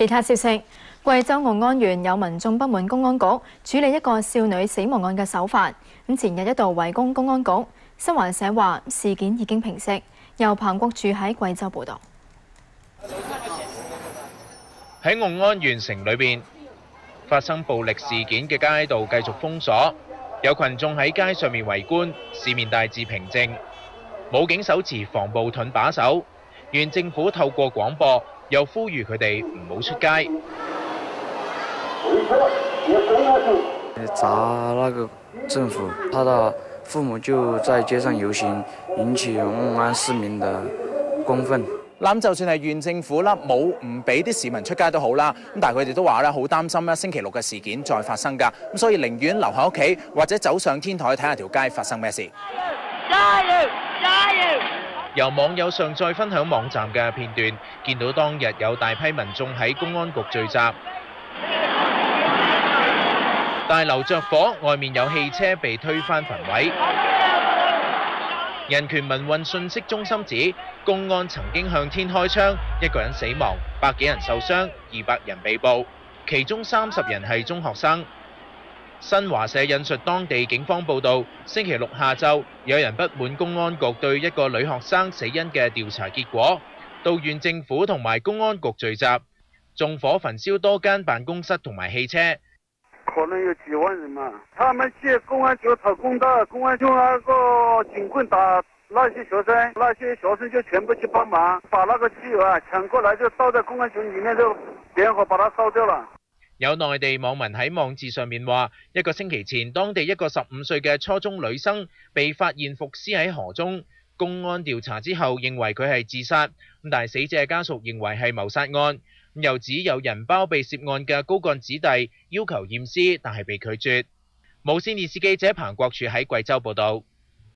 其他消息，貴州傲安縣有民眾不滿公安局處理一個少女死亡案嘅手法，前日一度圍攻公安局。新華社話事件已經平息。由彭國柱喺貴州報導。喺傲安縣城裏邊發生暴力事件嘅街道繼續封鎖，有群眾喺街上面圍觀，市面大致平靜。武警手持防暴盾把守，縣政府透過廣播又呼籲佢哋唔好出街。砸那個政府，他的父母就在街上遊行，引起傲安市民的公憤。咁就算係縣政府啦，冇唔俾啲市民出街都好啦，咁但係佢哋都話咧好擔心咧星期六嘅事件再發生㗎，咁所以寧願留喺屋企或者走上天台睇下條街發生咩事。加油！加油！由網友上載分享網站嘅片段，見到當日有大批民眾喺公安局聚集，大樓着火，外面有汽車被推翻焚毀。人權民運信息中心指，公安曾經向天開槍，1個人死亡，100幾人受傷，200人被捕，其中30人係中學生。新華社引述當地警方報道，星期六下晝有人不滿公安局對一個女學生死因嘅調查結果，到縣政府同埋公安局聚集，縱火焚燒多間辦公室同埋汽車。可能有幾萬人嘛，他們去公安局討公道，公安用那個警棍打那些學生，那些學生就全部去幫忙，把那個汽油啊搶過來就倒在公安局裡面，就點火把它燒掉了。有內地網民喺網誌上面話，1個星期前，當地一個15歲嘅初中女生被發現伏屍喺河中，公安調查之後認為佢係自殺，但係死者家屬認為係謀殺案。又指有人包被涉案嘅高幹子弟要求驗屍，但係被拒絕。無線電視記者彭國柱喺貴州報導。